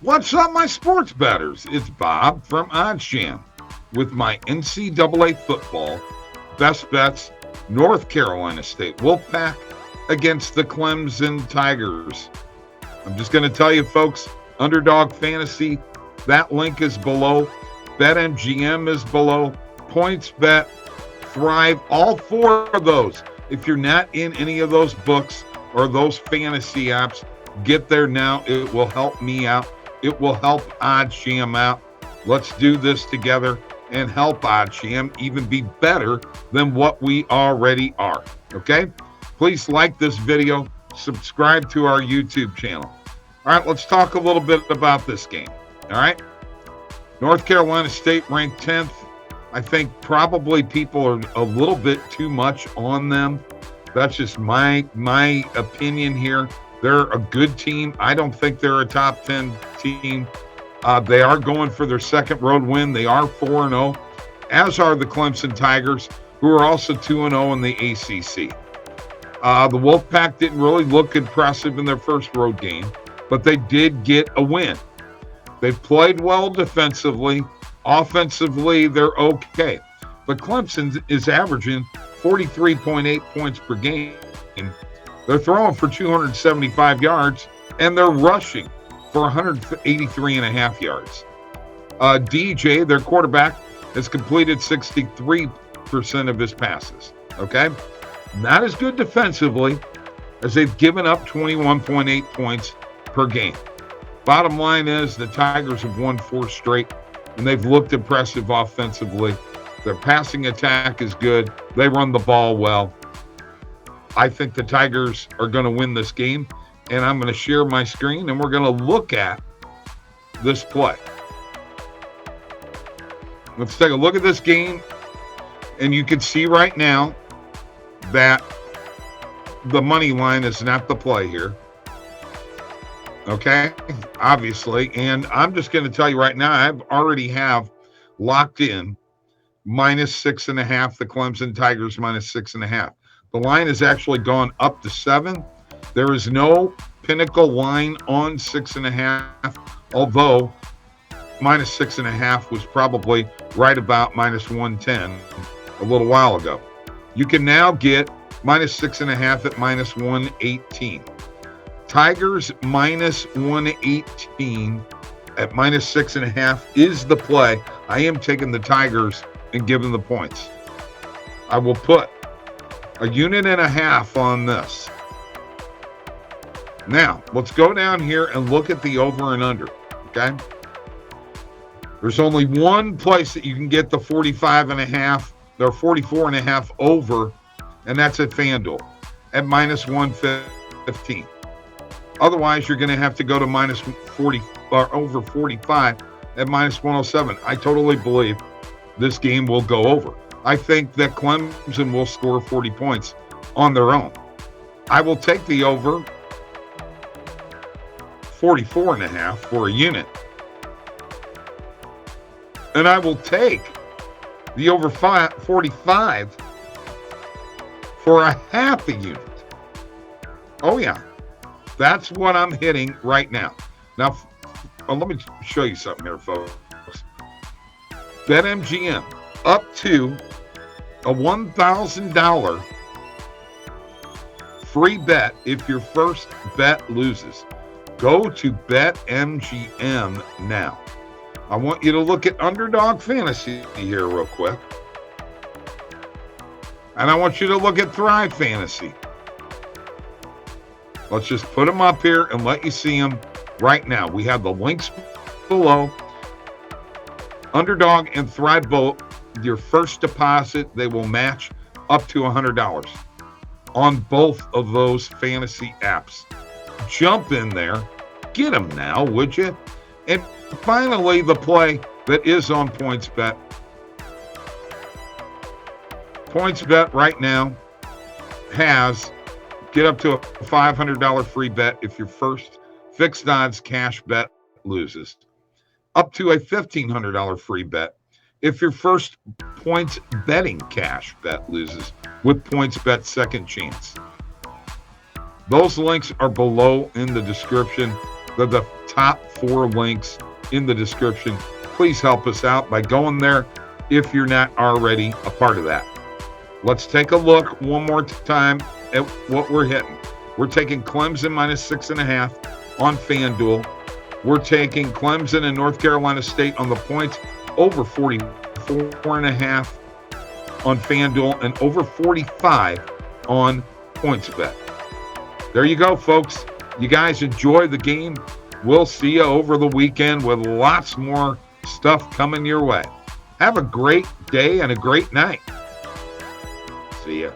What's up, my sports bettors? It's Bob from OddsJam with my NCAA football best bets. North Carolina State Wolfpack against the Clemson Tigers. I'm just going to tell you, folks, Underdog Fantasy, that link is below. BetMGM is below. PointsBet, Thrive, all four of those. If you're not in any of those books or those fantasy apps, get there now. It will help me out. It will help OddsJam out. Let's do this together and help OddsJam even be better than what we already are. Okay? Please like this video. Subscribe to our YouTube channel. All right, let's talk a little bit about this game. All right? North Carolina State ranked 10th. I think probably people are a little bit too much on them. That's just my opinion here. They're a good team. I don't think they're a top 10 team. They are going for their second road win. They are 4-0, as are the Clemson Tigers, who are also 2-0 in the ACC. The Wolfpack didn't really look impressive in their first road game, but they did get a win. They've played well defensively. Offensively, they're okay. But Clemson is averaging 43.8 points per game. They're throwing for 275 yards, and they're rushing for 183.5 yards. DJ, their quarterback, has completed 63% of his passes. Okay? Not as good defensively, as they've given up 21.8 points per game. Bottom line is the Tigers have won 4 straight, and they've looked impressive offensively. Their passing attack is good. They run the ball well. I think the Tigers are going to win this game, and I'm going to share my screen, and we're going to look at this play. Let's take a look at this game, and you can see right now that the money line is not the play here. Okay, obviously, and I'm just going to tell you right now, I already have locked in -6.5, the Clemson Tigers -6.5. The line has actually gone up to 7. There is no pinnacle line on 6.5, although -6.5 was probably right about -110 a little while ago. You can now get -6.5 at -118. Tigers -118 at -6.5 is the play. I am taking the Tigers and giving the points. I will put a unit and a half on this. Now, let's go down here and look at the over and under, okay? There's only one place that you can get the 45.5 or 44.5 over, and that's at FanDuel at -115. Otherwise, you're going to have to go to -40 or over 45 at -107. I totally believe this game will go over. I think that Clemson will score 40 points on their own. I will take the over 44.5 for a unit. And I will take the over 45 for a half a unit. Oh, yeah. That's what I'm hitting right now. Now, let me show you something here, folks. BetMGM up to a $1,000 free bet if your first bet loses. Go to BetMGM now. I want you to look at Underdog Fantasy here real quick. And I want you to look at Thrive Fantasy. Let's just put them up here and let you see them right now. We have the links below. Underdog and Thrive both. Your first deposit, they will match up to $100 on both of those fantasy apps. Jump in there. Get them now, would you? And finally, the play that is on PointsBet. PointsBet right now has get up to a $500 free bet if your first fixed odds cash bet loses. Up to a $1,500 free bet if your first points betting cash bet loses with PointsBet second chance. Those links are below in the description. The top 4 links in the description. Please help us out by going there if you're not already a part of that. Let's take a look one more time at what we're hitting. We're taking Clemson minus 6.5 on FanDuel. We're taking Clemson and North Carolina State on the points, over 44.5 on FanDuel, and over 45 on PointsBet. There you go, folks. You guys enjoy the game. We'll see you over the weekend with lots more stuff coming your way. Have a great day and a great night. See ya.